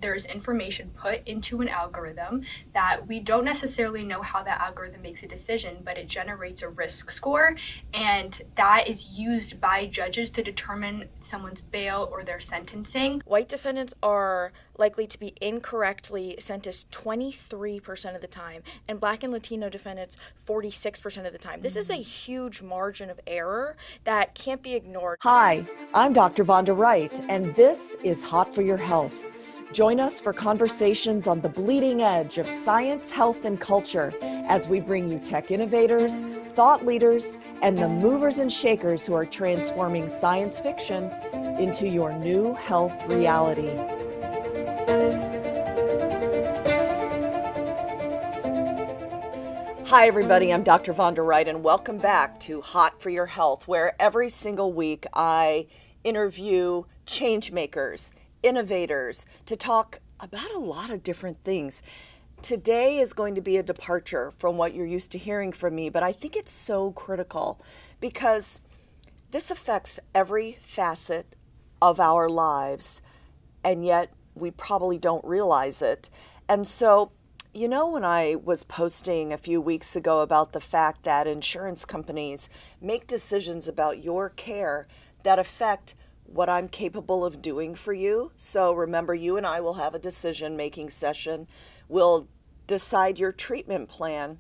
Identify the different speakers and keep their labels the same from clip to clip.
Speaker 1: There's information put into an algorithm that we don't necessarily know how that algorithm makes a decision, but it generates a risk score, and that is used by judges to determine someone's bail or their sentencing.
Speaker 2: White defendants are likely to be incorrectly sentenced 23% of the time, and Black and Latino defendants 46% of the time. This is a huge margin of error that can't be ignored.
Speaker 3: Hi, I'm Dr. Vonda Wright, and this is Hot for Your Health. Join us for conversations on the bleeding edge of science, health, and culture as we bring you tech innovators, thought leaders, and the movers and shakers who are transforming science fiction into your new health reality. Hi, everybody. I'm Dr. Vonda Wright, and welcome back to Hot for Your Health, where every single week I interview change makers, innovators, to talk about a lot of different things. Today is going to be a departure from what you're used to hearing from me, but I think it's so critical because this affects every facet of our lives, and yet we probably don't realize it. And so, you know, when I was posting a few weeks ago about the fact that insurance companies make decisions about your care that affect what I'm capable of doing for you. So remember, you and I will have a decision-making session. We'll decide your treatment plan,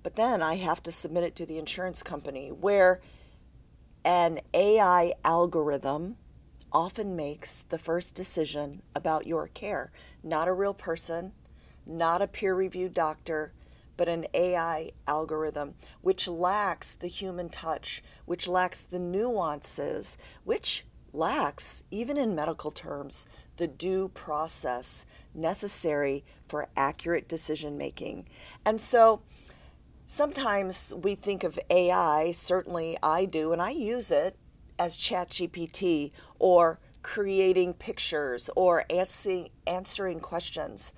Speaker 3: but then I have to submit it to the insurance company, where an AI algorithm often makes the first decision about your care. Not a real person, not a peer-reviewed doctor, but an AI algorithm, which lacks the human touch, which lacks the nuances, which lacks, even in medical terms, the due process necessary for accurate decision making. And so sometimes we think of AI, certainly I do, and I use it as ChatGPT or creating pictures or answering questions.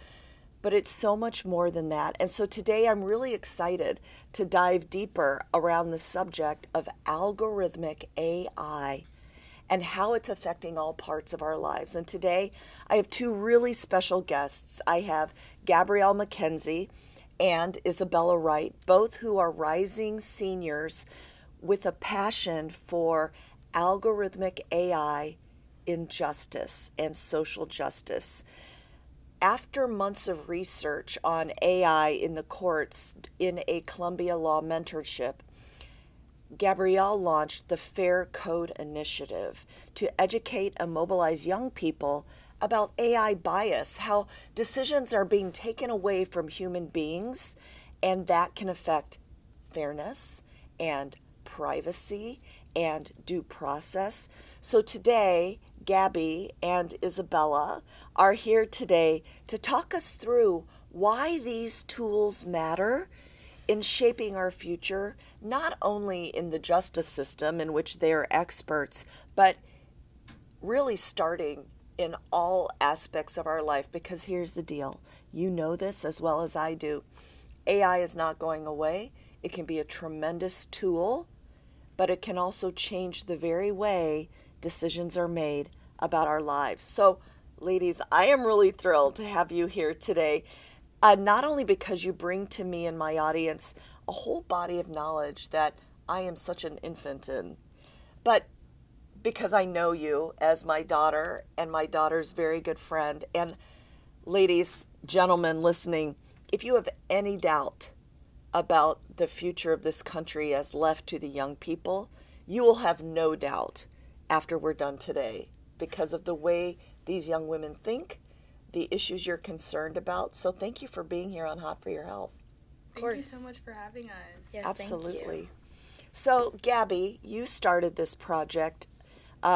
Speaker 3: But it's so much more than that. And so today I'm really excited to dive deeper around the subject of algorithmic AI and how it's affecting all parts of our lives. And today I have two really special guests. I have Gabrielle McKenzie and Isabella Wright, both who are rising seniors with a passion for algorithmic AI in justice and social justice. After months of research on AI in the courts in a Columbia Law mentorship, Gabrielle launched the Fair Code Initiative to educate and mobilize young people about AI bias, how decisions are being taken away from human beings, and that can affect fairness and privacy and due process. So today, Gabby and Isabella are here today to talk us through why these tools matter in shaping our future, not only in the justice system in which they are experts, but really starting in all aspects of our life. Because here's the deal, you know this as well as I do. AI is not going away. It can be a tremendous tool, but it can also change the very way decisions are made about our lives. So, ladies, I am really thrilled to have you here today, not only because you bring to me and my audience a whole body of knowledge that I am such an infant in, but because I know you as my daughter and my daughter's very good friend. And ladies, gentlemen listening, if you have any doubt about the future of this country as left to the young people, you will have no doubt after we're done today, because of the way these young women think, the issues you're concerned about. So thank you for being here on Hot for Your Health.
Speaker 1: Thank you so much for having us.
Speaker 2: Yes,
Speaker 3: absolutely.
Speaker 2: Thank you.
Speaker 3: So Gabby, you started this project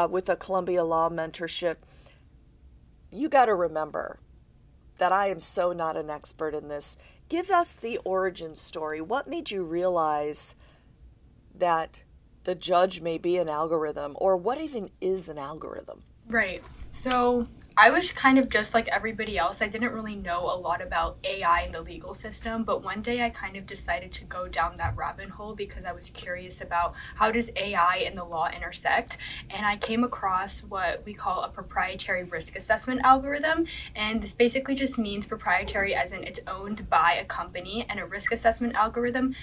Speaker 3: with a Columbia Law mentorship. You got to remember that I am so not an expert in this. Give us the origin story. What made you realize that the judge may be an algorithm, or what even is an algorithm?
Speaker 1: Right. So I was kind of just like everybody else. I didn't really know a lot about AI in the legal system, but one day I kind of decided to go down that rabbit hole because I was curious about how does AI and the law intersect, and I came across what we call a proprietary risk assessment algorithm, and this basically just means proprietary as in it's owned by a company, and a risk assessment algorithm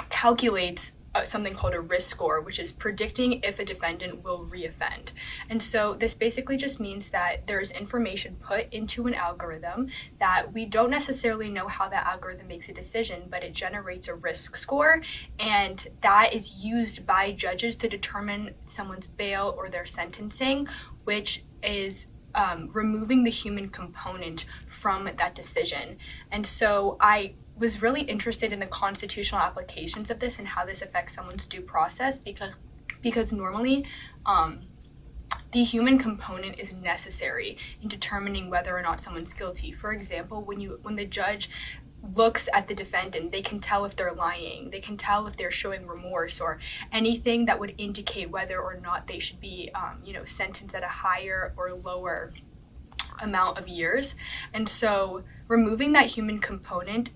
Speaker 1: calculates something called a risk score, which is predicting if a defendant will reoffend. And so this basically just means that there's information put into an algorithm that we don't necessarily know how that algorithm makes a decision, but it generates a risk score, and that is used by judges to determine someone's bail or their sentencing, which is removing the human component from that decision. And so I was really interested in the constitutional applications of this and how this affects someone's due process because normally the human component is necessary in determining whether or not someone's guilty. For example, when the judge looks at the defendant, they can tell if they're lying, they can tell if they're showing remorse or anything that would indicate whether or not they should be sentenced at a higher or lower amount of years. And so removing that human component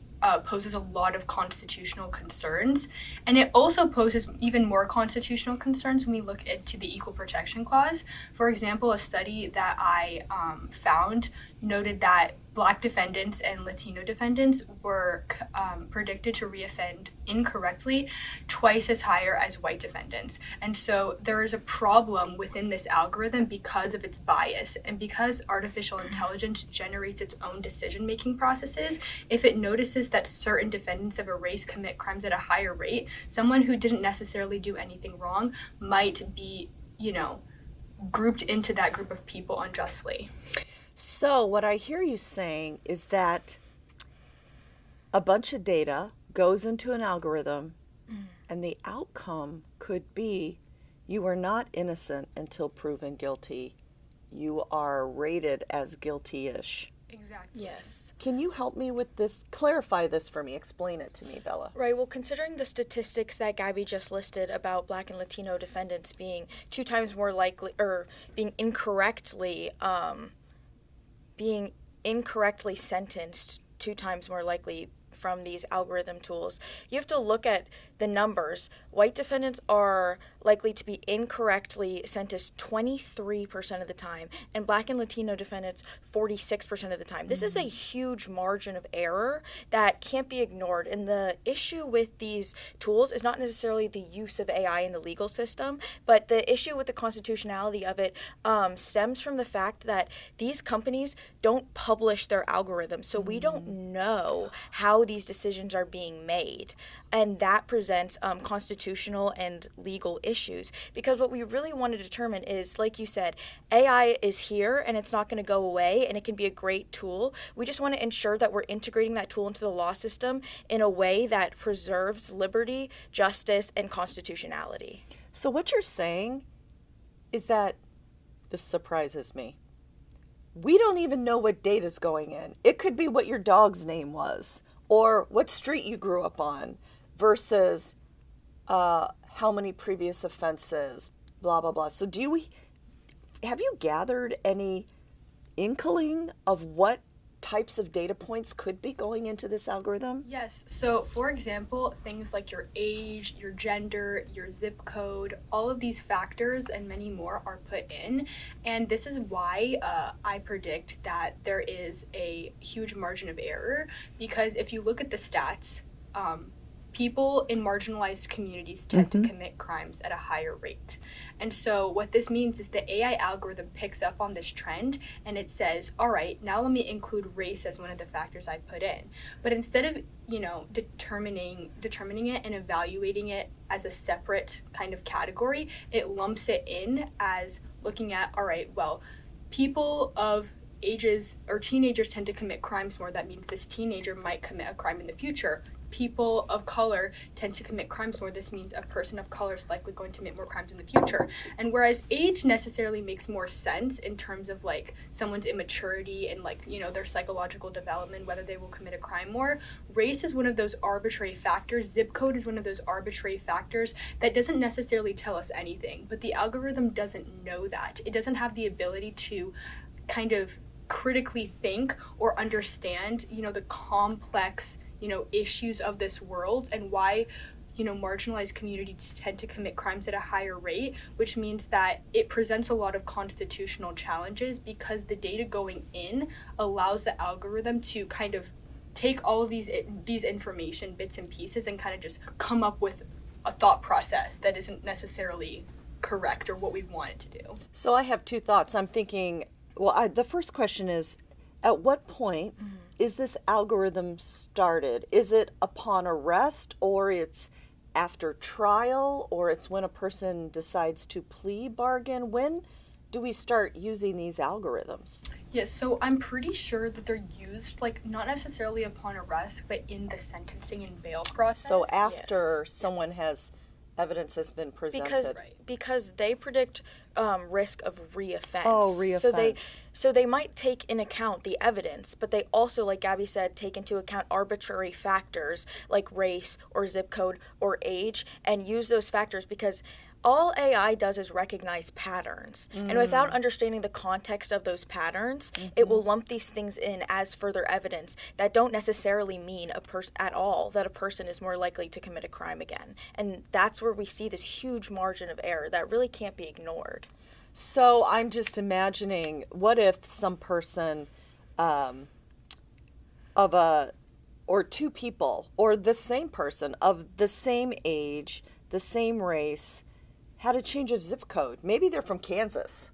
Speaker 1: poses a lot of constitutional concerns, and it also poses even more constitutional concerns when we look into the Equal Protection Clause. For example, a study that I found noted that Black defendants and Latino defendants were predicted to reoffend incorrectly twice as higher as white defendants. And so there is a problem within this algorithm because of its bias, and because artificial intelligence generates its own decision-making processes. If it notices that certain defendants of a race commit crimes at a higher rate, someone who didn't necessarily do anything wrong might be, grouped into that group of people unjustly.
Speaker 3: So what I hear you saying is that a bunch of data goes into an algorithm, and the outcome could be you are not innocent until proven guilty. You are rated as guilty-ish.
Speaker 1: Exactly.
Speaker 2: Yes.
Speaker 3: Can you help me with this? Clarify this for me. Explain it to me, Bella.
Speaker 2: Right. Well, considering the statistics that Gabby just listed about Black and Latino defendants being 2 times more likely, or being incorrectly sentenced 2 times more likely from these algorithm tools, you have to look at the numbers. White defendants are likely to be incorrectly sentenced 23% of the time, and Black and Latino defendants 46% of the time. This is a huge margin of error that can't be ignored. And the issue with these tools is not necessarily the use of AI in the legal system, but the issue with the constitutionality of it stems from the fact that these companies don't publish their algorithms, so we don't know how these decisions are being made, and that presents constitutional and legal issues, because what we really want to determine is, like you said, AI is here and it's not going to go away, and it can be a great tool. We just want to ensure that we're integrating that tool into the law system in a way that preserves liberty, justice, and constitutionality.
Speaker 3: So what you're saying is that, this surprises me, we don't even know what data's going in. It could be what your dog's name was, or what street you grew up on, versus how many previous offenses, blah, blah, blah. So have you gathered any inkling of what types of data points could be going into this algorithm?
Speaker 1: Yes. So, for example, things like your age, your gender, your zip code, all of these factors and many more are put in. And this is why I predict that there is a huge margin of error, because if you look at the stats, people in marginalized communities tend to commit crimes at a higher rate. And so what this means is the AI algorithm picks up on this trend, and it says, all right, now let me include race as one of the factors I put in. But instead of, determining it and evaluating it as a separate kind of category, it lumps it in as looking at, all right, well, people of ages, or teenagers tend to commit crimes more. That means this teenager might commit a crime in the future. people of color tend to commit crimes more, this means a person of color is likely going to commit more crimes in the future. And whereas age necessarily makes more sense in terms of like someone's immaturity and like, you know, their psychological development, whether they will commit a crime more, race is one of those arbitrary factors. Zip code is one of those arbitrary factors that doesn't necessarily tell us anything, but the algorithm doesn't know that. It doesn't have the ability to kind of critically think or understand, you know, the complex, you know, issues of this world and why, you know, marginalized communities tend to commit crimes at a higher rate, which means that it presents a lot of constitutional challenges because the data going in allows the algorithm to kind of take all of these information bits and pieces and kind of just come up with a thought process that isn't necessarily correct or what we want it to do.
Speaker 3: So I have two thoughts. I'm thinking, well, the first question is, at what point is this algorithm started? Is it upon arrest, or it's after trial, or it's when a person decides to plea bargain? When do we start using these algorithms?
Speaker 1: Yes, so I'm pretty sure that they're used, like, not necessarily upon arrest, but in the sentencing and bail process.
Speaker 3: So after someone evidence has been presented.
Speaker 2: Because they predict risk of reoffense.
Speaker 3: Oh, reoffense.
Speaker 2: So they might take in account the evidence, but they also, like Gabby said, take into account arbitrary factors like race or zip code or age and use those factors because all AI does is recognize patterns. And without understanding the context of those patterns, it will lump these things in as further evidence that don't necessarily mean at all that a person is more likely to commit a crime again. And that's where we see this huge margin of error that really can't be ignored.
Speaker 3: So I'm just imagining, what if some person or two people, or the same person of the same age, the same race, had a change of zip code. Maybe they're from Kansas,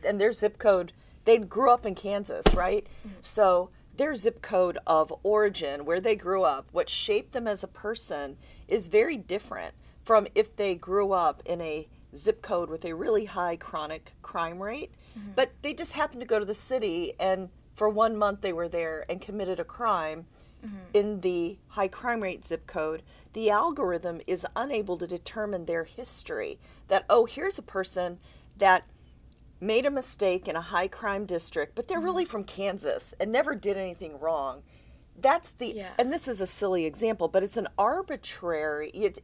Speaker 3: and their zip code, they grew up in Kansas, right? So their zip code of origin, where they grew up, what shaped them as a person is very different from if they grew up in a zip code with a really high chronic crime rate. But they just happened to go to the city, and for 1 month they were there and committed a crime in the high crime rate zip code. The algorithm is unable to determine their history, that, oh, here's a person that made a mistake in a high crime district, but they're really from Kansas and never did anything wrong. That's and this is a silly example, but it's an arbitrary, it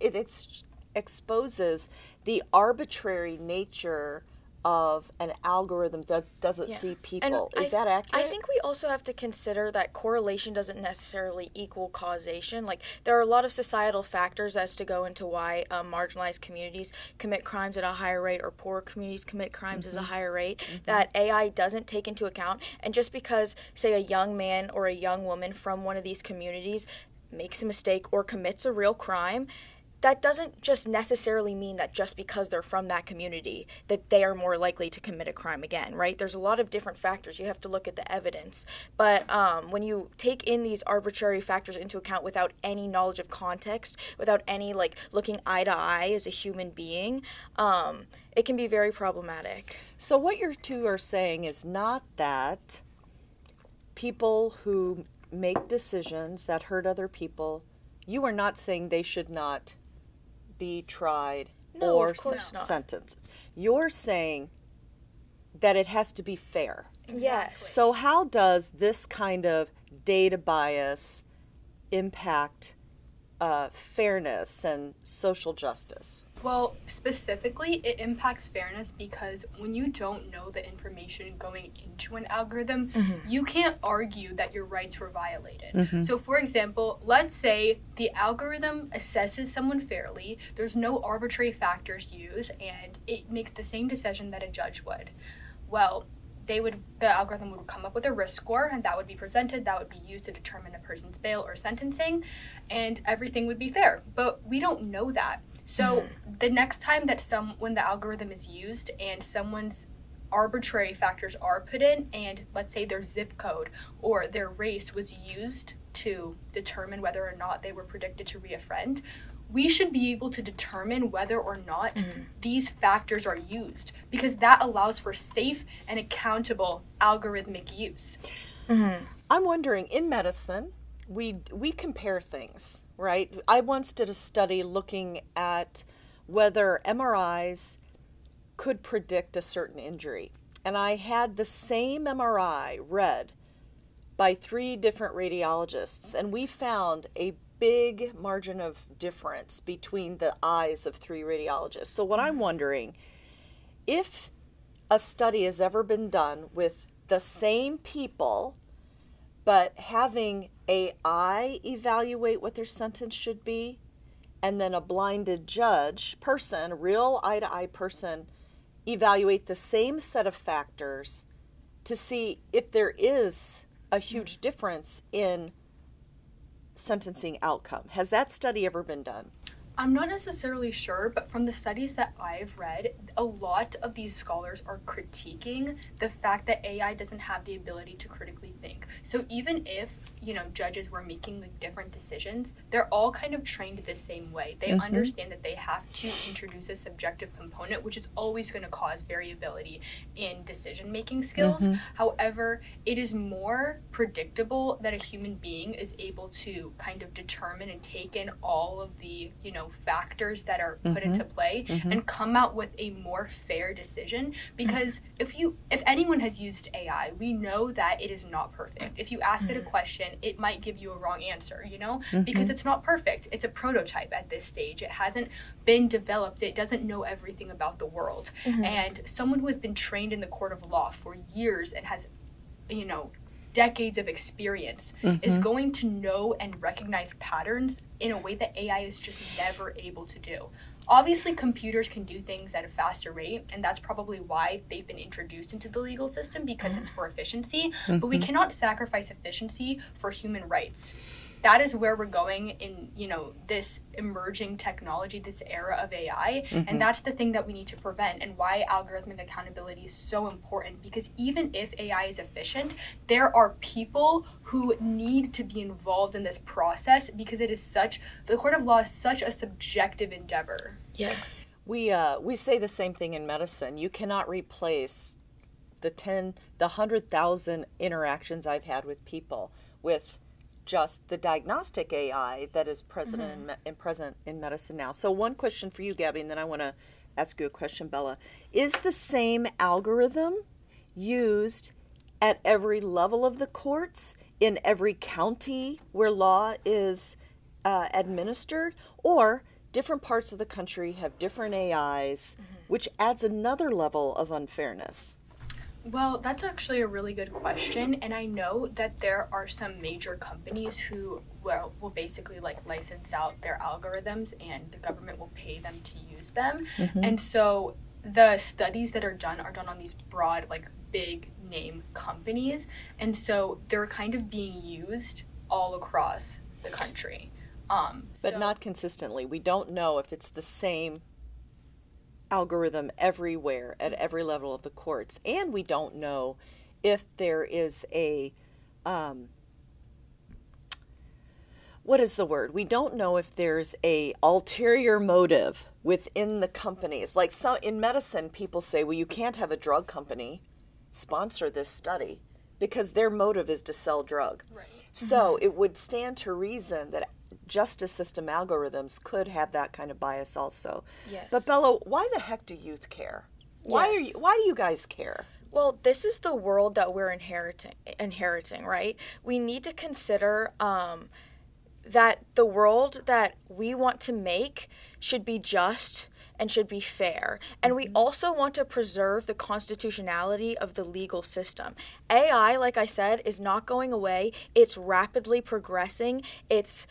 Speaker 3: exposes the arbitrary nature of an algorithm that doesn't see people. Is that accurate?
Speaker 2: I think we also have to consider that correlation doesn't necessarily equal causation. Like, there are a lot of societal factors as to go into why marginalized communities commit crimes at a higher rate or poor communities commit crimes at a higher rate that AI doesn't take into account. And just because, say, a young man or a young woman from one of these communities makes a mistake or commits a real crime, that doesn't just necessarily mean that just because they're from that community that they are more likely to commit a crime again, right? There's a lot of different factors. You have to look at the evidence. But when you take in these arbitrary factors into account without any knowledge of context, without any, like, looking eye to eye as a human being, it can be very problematic.
Speaker 3: So what you two are saying is not that people who make decisions that hurt other people, you are not saying they should not be tried or sentenced. You're saying that it has to be fair.
Speaker 2: Yes.
Speaker 3: So how does this kind of data bias impact fairness and social justice?
Speaker 1: Well, specifically, it impacts fairness because when you don't know the information going into an algorithm, you can't argue that your rights were violated. So, for example, let's say the algorithm assesses someone fairly, there's no arbitrary factors used, and it makes the same decision that a judge would. Well, the algorithm would come up with a risk score, and that would be presented, that would be used to determine a person's bail or sentencing, and everything would be fair. But we don't know that. So the next time that when the algorithm is used and someone's arbitrary factors are put in, and let's say their zip code or their race was used to determine whether or not they were predicted to reoffend, we should be able to determine whether or not these factors are used, because that allows for safe and accountable algorithmic use.
Speaker 3: I'm wondering, in medicine, we compare things, right? I once did a study looking at whether MRIs could predict a certain injury. And I had the same MRI read by 3 different radiologists, and we found a big margin of difference between the eyes of 3 radiologists. So what I'm wondering, if a study has ever been done with the same people, but having AI evaluate what their sentence should be, and then a blinded person, real eye-to-eye person, evaluate the same set of factors to see if there is a huge difference in sentencing outcome. Has that study ever been done?
Speaker 1: I'm not necessarily sure, but from the studies that I've read, a lot of these scholars are critiquing the fact that AI doesn't have the ability to critically think. So even if, judges were making different decisions, they're all kind of trained the same way. They understand that they have to introduce a subjective component, which is always going to cause variability in decision-making skills. However, it is more predictable that a human being is able to kind of determine and take in all of the, factors that are put into play and come out with a more fair decision. Because if anyone has used AI, we know that it is not perfect. If you ask it a question, it might give you a wrong answer, because it's not perfect. It's a prototype at this stage. It hasn't been developed. It doesn't know everything about the world. And someone who has been trained in the court of law for years and has, decades of experience is going to know and recognize patterns in a way that AI is just never able to do. Obviously, computers can do things at a faster rate, and that's probably why they've been introduced into the legal system, because it's for efficiency, but we cannot sacrifice efficiency for human rights. That is where we're going in, this emerging technology, this era of AI, and that's the thing that we need to prevent, and why algorithmic accountability is so important, because even if AI is efficient, there are people who need to be involved in this process, because the court of law is such a subjective endeavor.
Speaker 2: Yeah.
Speaker 3: We say the same thing in medicine. You cannot replace the 100,000 interactions I've had with people with just the diagnostic AI that is present in medicine now. So one question for you, Gabby, and then I want to ask you a question, Bella. Is the same algorithm used at every level of the courts, in every county where law is administered, or different parts of the country have different AIs, which adds another level of unfairness?
Speaker 1: Well, that's actually a really good question, and I know that there are some major companies who will basically license out their algorithms, and the government will pay them to use them. And so the studies that are done on these broad, big name companies, and so they're kind of being used all across the country.
Speaker 3: But not consistently. We don't know if it's the same algorithm everywhere at every level of the courts, and we don't know if there is a what is the word? We don't know if there's a ulterior motive within the companies. Like in medicine, people say, well, you can't have a drug company sponsor this study because their motive is to sell drug.
Speaker 1: Right.
Speaker 3: So it would stand to reason that justice system algorithms could have that kind of bias also.
Speaker 2: Yes.
Speaker 3: But Bella, why the heck do youth care? Why do you guys care?
Speaker 2: Well, this is the world that we're inheriting, right? We need to consider that the world that we want to make should be just and should be fair. And we also want to preserve the constitutionality of the legal system. AI, like I said, is not going away. It's rapidly progressing. It's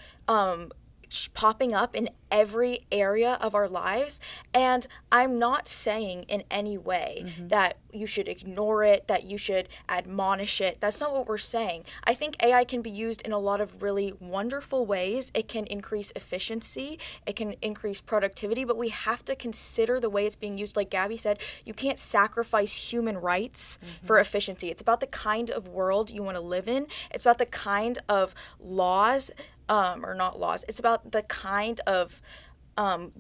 Speaker 2: popping up in every area of our lives. And I'm not saying in any way that you should ignore it, that you should admonish it. That's not what we're saying. I think AI can be used in a lot of really wonderful ways. It can increase efficiency, it can increase productivity, but we have to consider the way it's being used. Like Gabby said, you can't sacrifice human rights for efficiency. It's about the kind of world you want to live in. It's about the kind of laws or not laws. It's about the kind of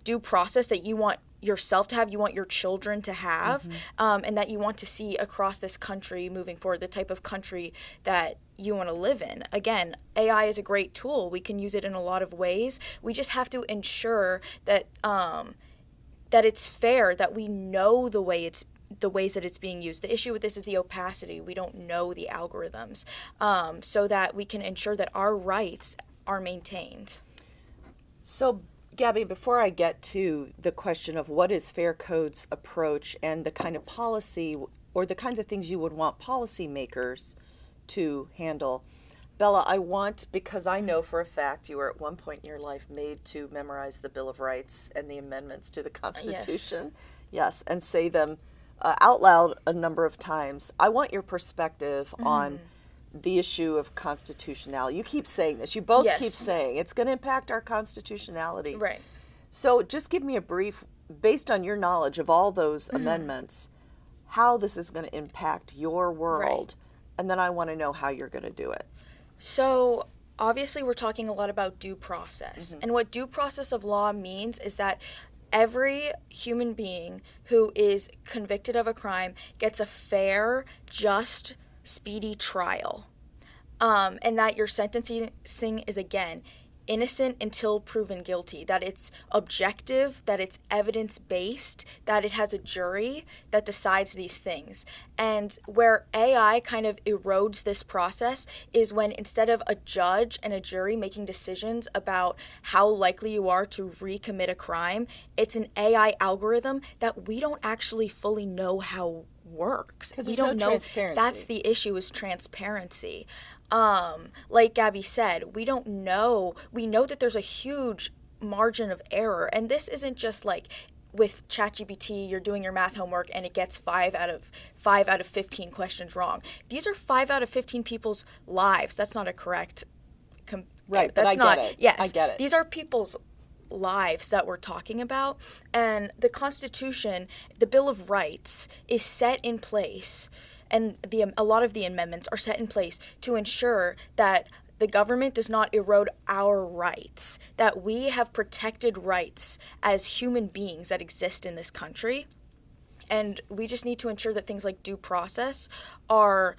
Speaker 2: due process that you want yourself to have, you want your children to have, and that you want to see across this country moving forward, the type of country that you want to live in. Again, AI is a great tool. We can use it in a lot of ways. We just have to ensure that that it's fair, that we know the ways that it's being used. The issue with this is the opacity. We don't know the algorithms, so that we can ensure that our rights are maintained.
Speaker 3: So, Gabby, before I get to the question of what is Fair Code's approach and the kind of policy or the kinds of things you would want policymakers to handle, Bella, I want, because I know for a fact you were at one point in your life made to memorize the Bill of Rights and the amendments to the Constitution. Yes, and say them out loud a number of times. I want your perspective on the issue of constitutionality. You keep saying this. You both keep saying it's going to impact our constitutionality.
Speaker 2: Right.
Speaker 3: So just give me a brief, based on your knowledge of all those amendments, how this is going to impact your world. Right. And then I want to know how you're going to do it.
Speaker 2: So obviously we're talking a lot about due process. And what due process of law means is that every human being who is convicted of a crime gets a fair, just, speedy trial, and that your sentencing is, again, innocent until proven guilty, that it's objective, that it's evidence-based, that it has a jury that decides these things. And where AI kind of erodes this process is when, instead of a judge and a jury making decisions about how likely you are to recommit a crime, it's an AI algorithm that we don't actually fully know how works.
Speaker 3: Because
Speaker 2: we
Speaker 3: there's
Speaker 2: don't
Speaker 3: no
Speaker 2: know.
Speaker 3: transparency.
Speaker 2: That's the issue, is transparency. Like Gabby said, we don't know. We know that there's a huge margin of error, and this isn't just like with ChatGPT, you're doing your math homework and it gets 5 out of 15 questions wrong. These are 5 out of 15 people's lives. That's not a correct.
Speaker 3: Right,
Speaker 2: that's
Speaker 3: but I get it.
Speaker 2: Yes,
Speaker 3: I get it.
Speaker 2: These are people's lives that we're talking about, and the Constitution, the Bill of Rights, is set in place, and a lot of the amendments are set in place to ensure that the government does not erode our rights, that we have protected rights as human beings that exist in this country, and we just need to ensure that things like due process are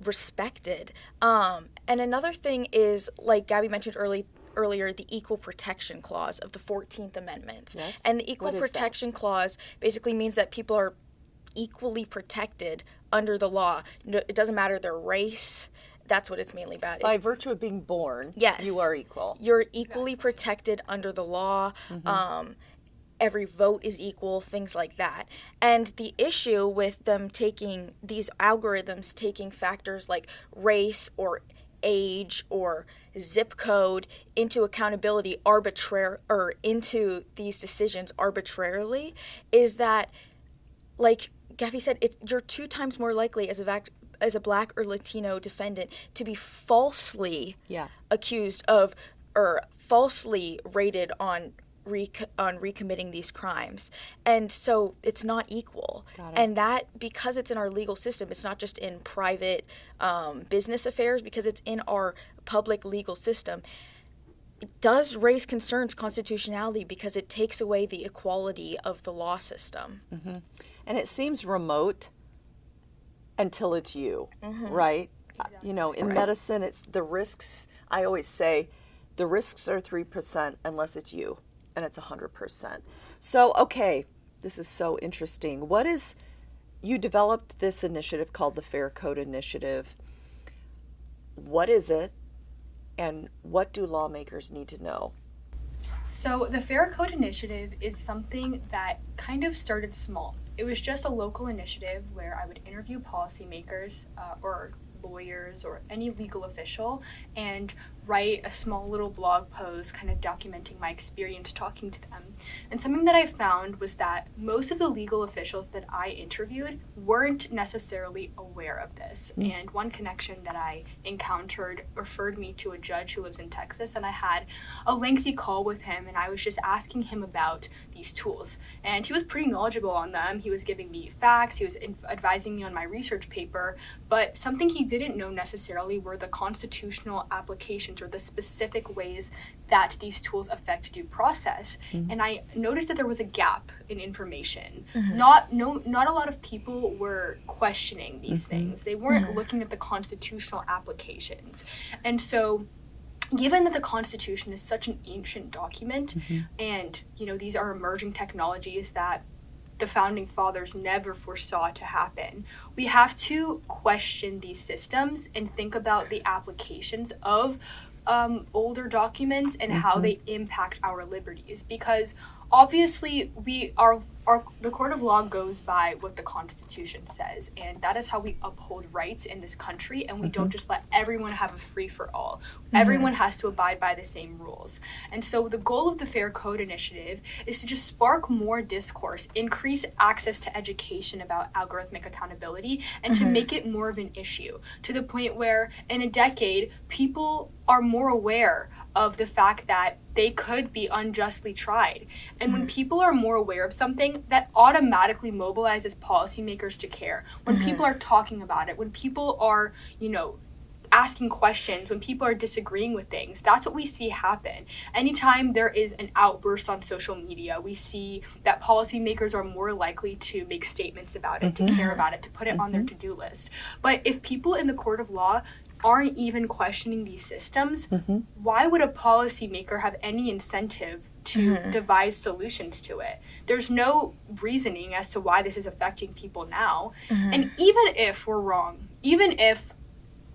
Speaker 2: respected. And another thing is, like Gabby mentioned earlier, the Equal Protection Clause of the 14th Amendment.
Speaker 3: Yes.
Speaker 2: And the Equal Protection Clause basically means that people are equally protected under the law. It doesn't matter their race. That's what it's mainly about.
Speaker 3: By virtue of being born,
Speaker 2: yes,
Speaker 3: you are equal.
Speaker 2: You're equally protected under the law. Every vote is equal, things like that. And the issue with them taking these algorithms, taking factors like race or age or zip code into accountability or into these decisions arbitrarily, is that, like Gabby said, you're 2 times more likely as a Black or Latino defendant to be falsely accused of or falsely rated on recommitting these crimes. And so it's not equal. And that, because it's in our legal system, it's not just in private business affairs, because it's in our public legal system, it does raise concerns constitutionality, because it takes away the equality of the law system.
Speaker 3: And it seems remote until it's you, right? Exactly. In medicine, it's the risks. I always say the risks are 3% unless it's you. And it's 100%. So, okay, this is so interesting. You developed this initiative called the Fair Code Initiative. What is it, and what do lawmakers need to know?
Speaker 1: So the Fair Code Initiative is something that kind of started small. It was just a local initiative where I would interview policymakers or lawyers or any legal official and write a small little blog post kind of documenting my experience talking to them. And something that I found was that most of the legal officials that I interviewed weren't necessarily aware of this. And one connection that I encountered referred me to a judge who lives in Texas, and I had a lengthy call with him, and I was just asking him about these tools. And he was pretty knowledgeable on them. He was giving me facts, he was advising me on my research paper, but something he didn't know necessarily were the constitutional applications means or the specific ways that these tools affect due process. And I noticed that there was a gap in information. Not a lot of people were questioning these things. They weren't looking at the constitutional applications. And so given that the Constitution is such an ancient document and, these are emerging technologies that the founding fathers never foresaw to happen, we have to question these systems and think about the applications of older documents and how they impact our liberties, because obviously the court of law goes by what the Constitution says, and that is how we uphold rights in this country, and we don't just let everyone have a free-for-all. Everyone has to abide by the same rules. And so the goal of the Fair Code Initiative is to just spark more discourse, increase access to education about algorithmic accountability, and to make it more of an issue, to the point where in a decade people are more aware of the fact that they could be unjustly tried. And when people are more aware of something, that automatically mobilizes policymakers to care. When people are talking about it, when people are, asking questions, when people are disagreeing with things, that's what we see happen. Anytime there is an outburst on social media, we see that policymakers are more likely to make statements about it, to care about it, to put it on their to-do list. But if people in the court of law aren't even questioning these systems, why would a policymaker have any incentive to devise solutions to it? There's no reasoning as to why this is affecting people now. And even if we're wrong, even if,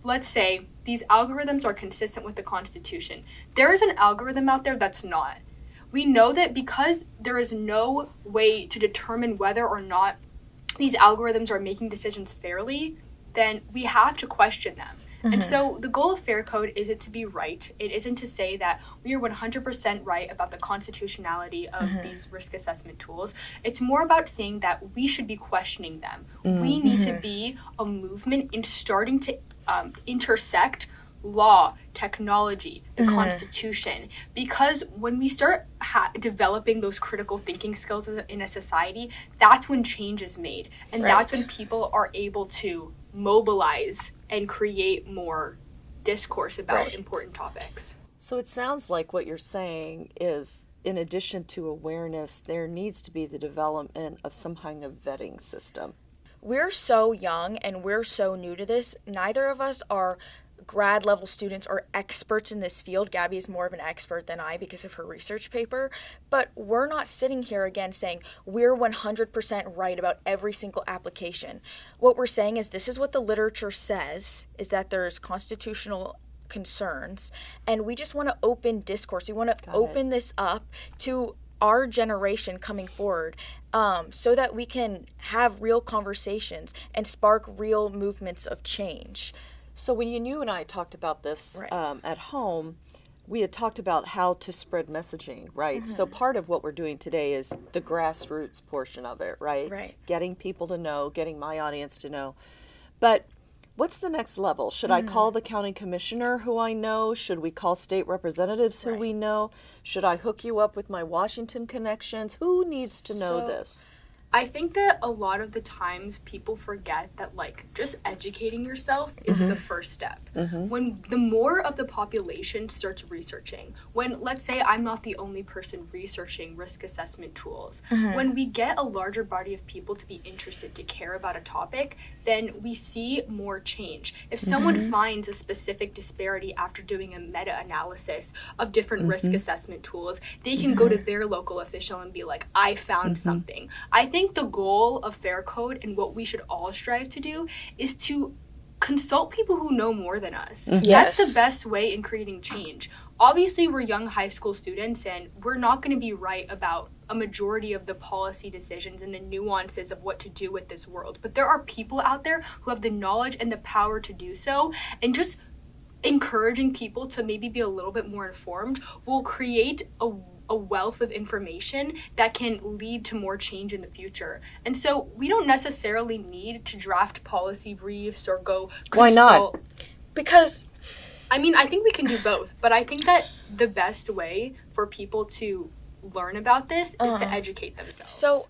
Speaker 1: let's say, these algorithms are consistent with the Constitution, there is an algorithm out there that's not. We know that because there is no way to determine whether or not these algorithms are making decisions fairly, then we have to question them. And so the goal of Fair Code isn't to be right. It isn't to say that we are 100% right about the constitutionality of these risk assessment tools. It's more about saying that we should be questioning them. We need to be a movement in starting to intersect law, technology, the Constitution, because when we start developing those critical thinking skills in a society, that's when change is made. And that's when people are able to mobilize and create more discourse about important topics.
Speaker 3: So it sounds like what you're saying is, in addition to awareness, there needs to be the development of some kind of vetting system.
Speaker 2: We're so young and we're so new to this. Neither of us are grad level students or experts in this field. Gabby is more of an expert than I because of her research paper, but we're not sitting here again saying we're 100% right about every single application. What we're saying is this is what the literature says, is that there's constitutional concerns, and we just want to open discourse. We want to open this up to our generation coming forward, so that we can have real conversations and spark real movements of change.
Speaker 3: So when you and I talked about this at home, we had talked about how to spread messaging, right? So part of what we're doing today is the grassroots portion of it, right?
Speaker 2: Right.
Speaker 3: Getting people to know, getting my audience to know. But what's the next level? Should I call the county commissioner who I know? Should we call state representatives who we know? Should I hook you up with my Washington connections? Who needs to know this?
Speaker 1: I think that a lot of the times people forget that, just educating yourself is the first step. When the more of the population starts researching, when, let's say, I'm not the only person researching risk assessment tools, when we get a larger body of people to be interested, to care about a topic, then we see more change. If someone finds a specific disparity after doing a meta-analysis of different risk assessment tools, they can go to their local official and be like, I found something. I think the goal of Fair Code and what we should all strive to do is to consult people who know more than us. That's the best way in creating change. Obviously, we're young high school students, and we're not going to be right about a majority of the policy decisions and the nuances of what to do with this world. But there are people out there who have the knowledge and the power to do so, and just encouraging people to maybe be a little bit more informed will create a wealth of information that can lead to more change in the future. And so we don't necessarily need to draft policy briefs or go consult.
Speaker 3: Why not?
Speaker 2: Because
Speaker 1: I think we can do both, but I think that the best way for people to learn about this is to educate themselves.
Speaker 2: So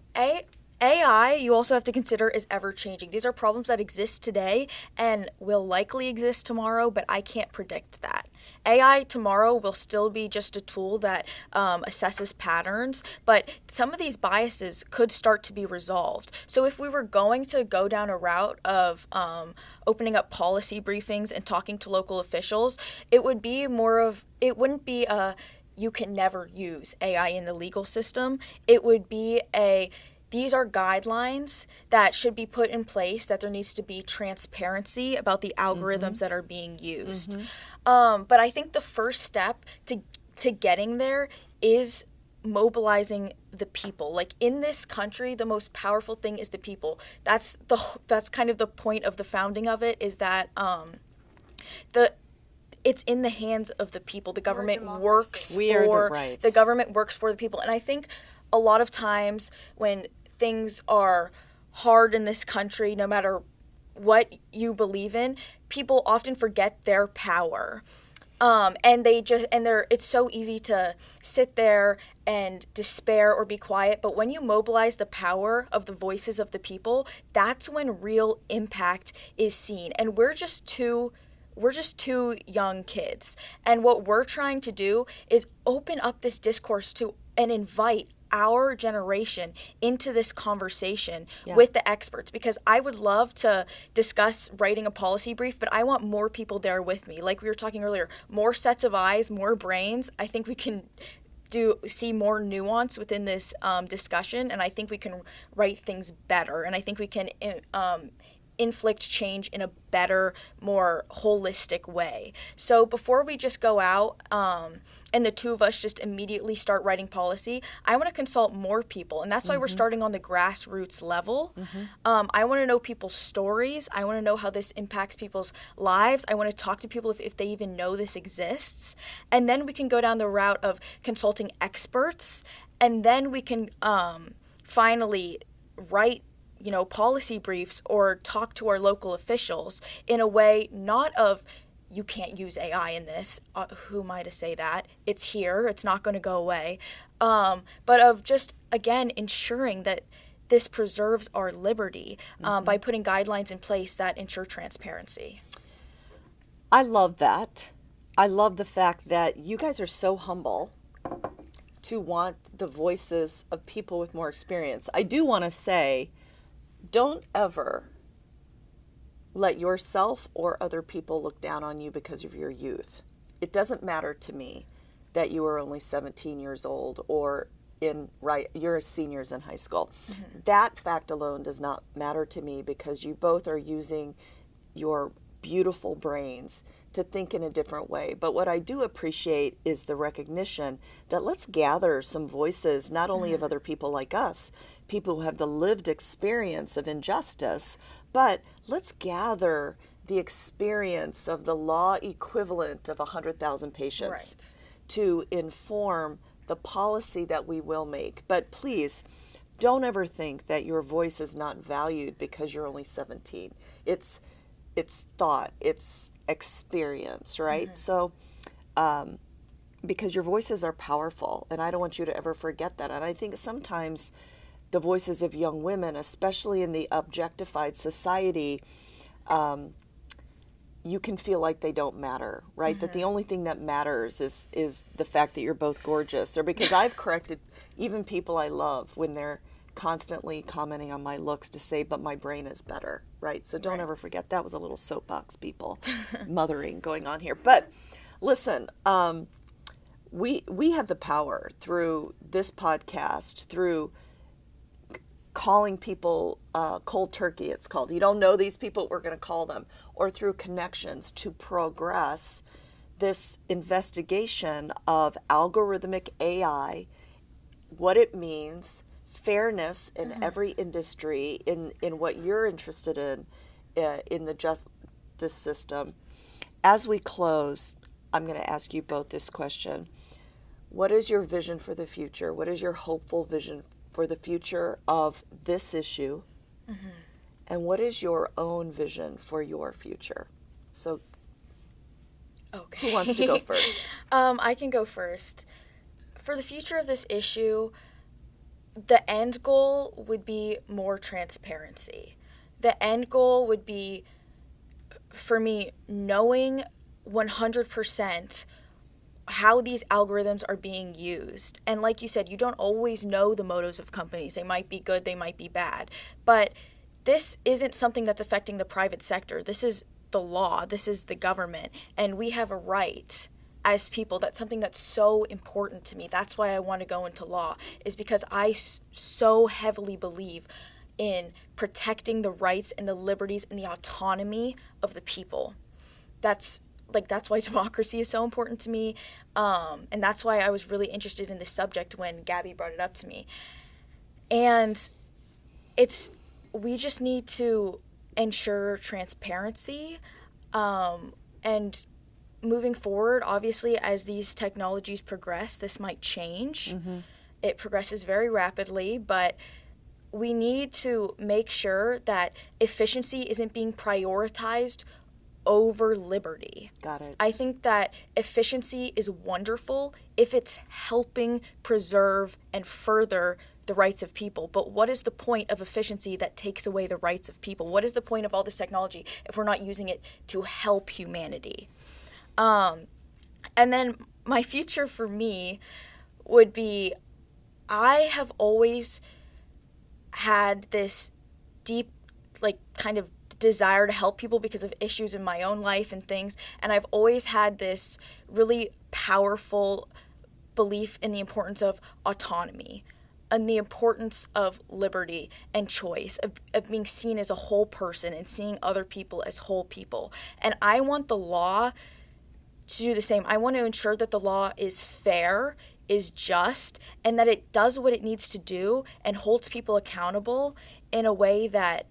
Speaker 2: AI, you also have to consider, is ever changing. These are problems that exist today and will likely exist tomorrow, but I can't predict that. AI tomorrow will still be just a tool that assesses patterns, but some of these biases could start to be resolved. So if we were going to go down a route of opening up policy briefings and talking to local officials, it would be it wouldn't be a you can never use AI in the legal system. It would be these are guidelines that should be put in place, that there needs to be transparency about the algorithms that are being used. But I think the first step to getting there is mobilizing the people. Like, in this country, the most powerful thing is the people. That's kind of the point of the founding of it, is that it's in the hands of the people. The government works the government works for the people. And I think a lot of times when things are hard in this country, no matter what you believe in, people often forget their power. It's so easy to sit there and despair or be quiet, but when you mobilize the power of the voices of the people, that's when real impact is seen. And we're just two young kids. And what we're trying to do is open up this discourse and invite our generation into this conversation with the experts, because I would love to discuss writing a policy brief, but I want more people there with me. Like we were talking earlier, more sets of eyes, more brains. I think we can see more nuance within this discussion, and I think we can write things better, and I think we can inflict change in a better, more holistic way. So before we just go out and the two of us just immediately start writing policy, I want to consult more people, and that's why we're starting on the grassroots level. I want to know people's stories. I want to know how this impacts people's lives. I want to talk to people if they even know this exists, and then we can go down the route of consulting experts, and then we can finally write policy briefs or talk to our local officials in a way not of, you can't use AI in this, who am I to say that? It's here, it's not going to go away, but of just, again, ensuring that this preserves our liberty by putting guidelines in place that ensure transparency.
Speaker 3: I love that. I love the fact that you guys are so humble to want the voices of people with more experience. I do want to say, don't ever let yourself or other people look down on you because of your youth. It doesn't matter to me that you are only 17 years old or you're seniors in high school. That fact alone does not matter to me, because you both are using your beautiful brains to think in a different way. But what I do appreciate is the recognition that let's gather some voices, not only of other people like us, people who have the lived experience of injustice, but let's gather the experience of the law equivalent of 100,000 patients to inform the policy that we will make. But please, don't ever think that your voice is not valued because you're only 17. It's thought, it's experience, right? So, because your voices are powerful, and I don't want you to ever forget that. And I think sometimes the voices of young women, especially in the objectified society, you can feel like they don't matter, right? That the only thing that matters is the fact that you're both gorgeous. Or because I've corrected even people I love when they're constantly commenting on my looks to say, but my brain is better, right? So don't ever forget, that was a little soapbox, people, mothering going on here. But listen, we have the power through this podcast, through calling people cold turkey, it's called. You don't know these people, we're going to call them, or through connections to progress this investigation of algorithmic AI, what it means, fairness in every industry, in what you're interested in the justice system. As we close, I'm going to ask you both this question. What is your vision for the future? What is your hopeful vision for the future of this issue? And what is your own vision for your future? So, who wants to go first?
Speaker 2: I can go first. For the future of this issue, the end goal would be more transparency. The end goal would be, for me, knowing 100% how these algorithms are being used. And like you said, you don't always know the motives of companies. They might be good, they might be bad. But this isn't something that's affecting the private sector. This is the law. This is the government. And we have a right as people. That's something that's so important to me. That's why I want to go into law, is because I so heavily believe in protecting the rights and the liberties and the autonomy of the people. That's why democracy is so important to me. And that's why I was really interested in this subject when Gabby brought it up to me. And we just need to ensure transparency. And moving forward, obviously, as these technologies progress, this might change. Mm-hmm. It progresses very rapidly, but we need to make sure that efficiency isn't being prioritized over liberty.
Speaker 3: Got it.
Speaker 2: I think that efficiency is wonderful if it's helping preserve and further the rights of people. But what is the point of efficiency that takes away the rights of people? What is the point of all this technology if we're not using it to help humanity? And then my future for me would be, I have always had this deep, kind of desire to help people because of issues in my own life and things. And I've always had this really powerful belief in the importance of autonomy and the importance of liberty and choice, of being seen as a whole person and seeing other people as whole people. And I want the law to do the same. I want to ensure that the law is fair, is just, and that it does what it needs to do and holds people accountable in a way that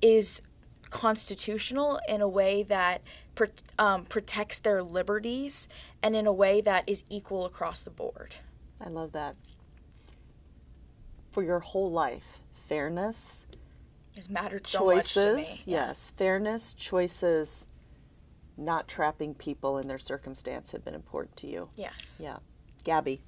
Speaker 2: is constitutional, in a way that protects their liberties, and in a way that is equal across the board.
Speaker 3: I love that. For your whole life, fairness
Speaker 2: has mattered so
Speaker 3: choices,
Speaker 2: much to me.
Speaker 3: Yes, fairness, choices, not trapping people in their circumstance have been important to you.
Speaker 2: Yes.
Speaker 3: Yeah. Gabby.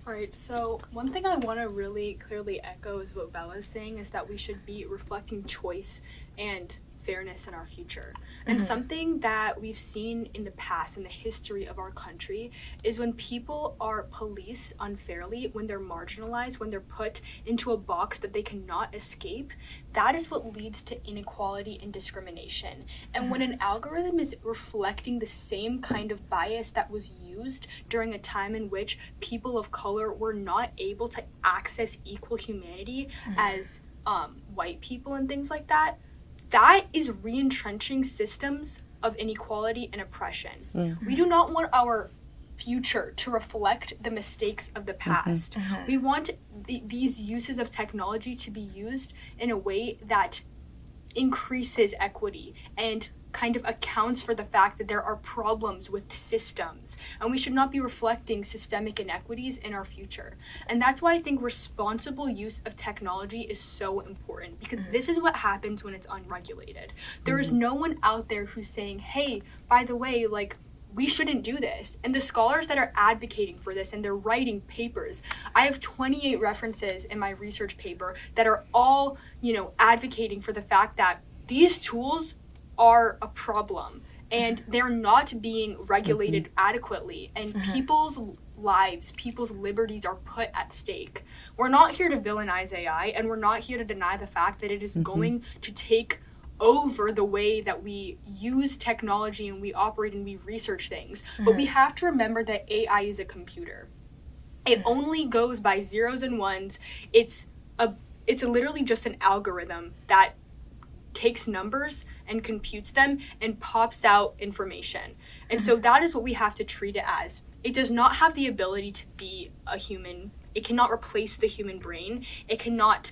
Speaker 1: All right, so one thing I want to really clearly echo is what Bella's saying, is that we should be reflecting choice and fairness in our future. And something that we've seen in the past, in the history of our country, is when people are policed unfairly, when they're marginalized, when they're put into a box that they cannot escape, that is what leads to inequality and discrimination. And when an algorithm is reflecting the same kind of bias that was used during a time in which people of color were not able to access equal humanity as white people and things like that, that is re-entrenching systems of inequality and oppression. Mm-hmm. We do not want our future to reflect the mistakes of the past. Mm-hmm. We want these uses of technology to be used in a way that increases equity and kind of accounts for the fact that there are problems with systems, and we should not be reflecting systemic inequities in our future. And that's why I think responsible use of technology is so important, because this is what happens when it's unregulated. There is no one out there who's saying, hey, by the way, we shouldn't do this. And the scholars that are advocating for this, and they're writing papers, I have 28 references in my research paper that are all, advocating for the fact that these tools are a problem and they're not being regulated adequately, and people's lives, people's liberties are put at stake. We're not here to villainize AI, and we're not here to deny the fact that it is going to take over the way that we use technology and we operate and we research things. But we have to remember that AI is a computer. It only goes by zeros and ones. It's literally just an algorithm that takes numbers and computes them and pops out information. And so that is what we have to treat it as. It does not have the ability to be a human. It cannot replace the human brain. It cannot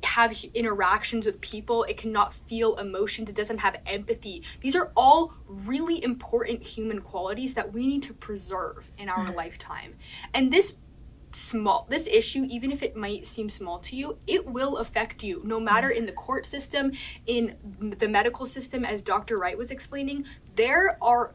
Speaker 1: have interactions with people. It cannot feel emotions. It doesn't have empathy. These are all really important human qualities that we need to preserve in our lifetime. And this issue, even if it might seem small to you, it will affect you, no matter in the court system, in the medical system, as Dr. Wright was explaining. There are,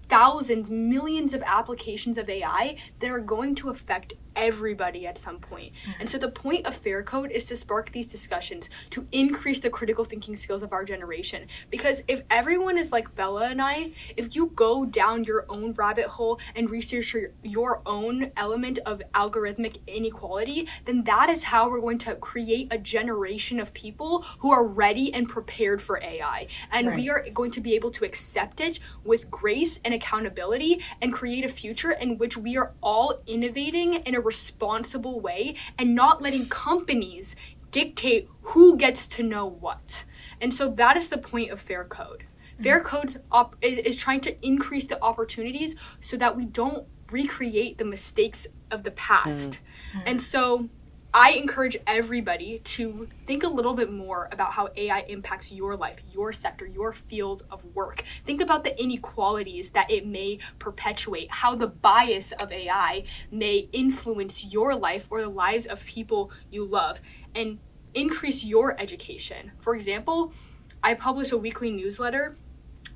Speaker 1: thousands, millions of applications of AI that are going to affect everybody at some point. And so the point of Fair Code is to spark these discussions, to increase the critical thinking skills of our generation. Because if everyone is like Bella and I, if you go down your own rabbit hole and research your own element of algorithmic inequality, then that is how we're going to create a generation of people who are ready and prepared for AI. And we are going to be able to accept it with grace and accountability and create a future in which we are all innovating in a responsible way and not letting companies dictate who gets to know what. And so that is the point of Fair Code. Fair Code is trying to increase the opportunities so that we don't recreate the mistakes of the past. And so I encourage everybody to think a little bit more about how AI impacts your life, your sector, your field of work. Think about the inequalities that it may perpetuate, how the bias of AI may influence your life or the lives of people you love, and increase your education. For example, I publish a weekly newsletter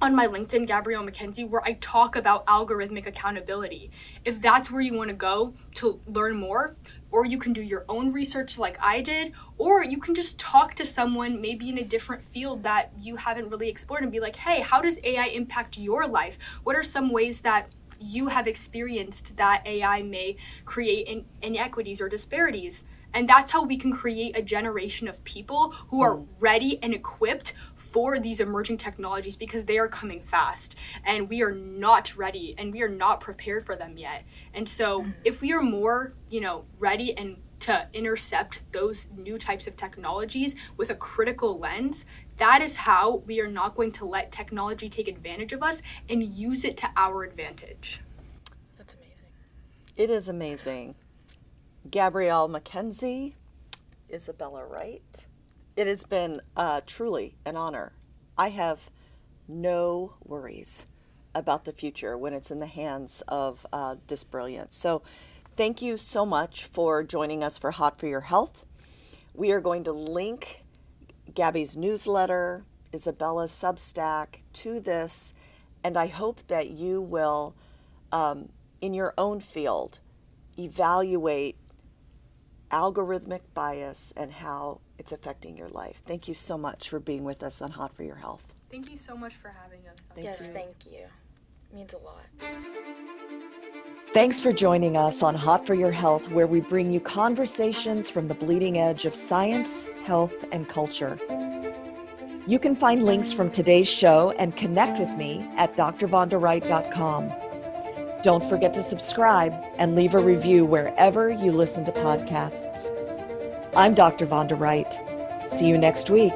Speaker 1: on my LinkedIn, Gabrielle McKenzie, where I talk about algorithmic accountability. If that's where you want to go to learn more, or you can do your own research like I did, or you can just talk to someone maybe in a different field that you haven't really explored and be like, hey, how does AI impact your life? What are some ways that you have experienced that AI may create inequities or disparities? And that's how we can create a generation of people who are ready and equipped for these emerging technologies, because they are coming fast and we are not ready and we are not prepared for them yet. And so if we are more, ready and to intercept those new types of technologies with a critical lens, that is how we are not going to let technology take advantage of us and use it to our advantage.
Speaker 2: That's amazing.
Speaker 3: It is amazing. Gabrielle McKenzie, Isabella Wright. It has been truly an honor. I have no worries about the future when it's in the hands of this brilliance. So thank you so much for joining us for Hot for Your Health. We are going to link Gabby's newsletter, Isabella's Substack to this, and I hope that you will, in your own field, evaluate algorithmic bias and how it's affecting your life. Thank you so much for being with us on Hot for Your Health.
Speaker 1: Thank you so much for having us.
Speaker 2: Thank you. It means a lot.
Speaker 3: Thanks for joining us on Hot for Your Health, where we bring you conversations from the bleeding edge of science, health, and culture. You can find links from today's show and connect with me at drvondawright.com. Don't forget to subscribe and leave a review wherever you listen to podcasts. I'm Dr. Vonda Wright. See you next week.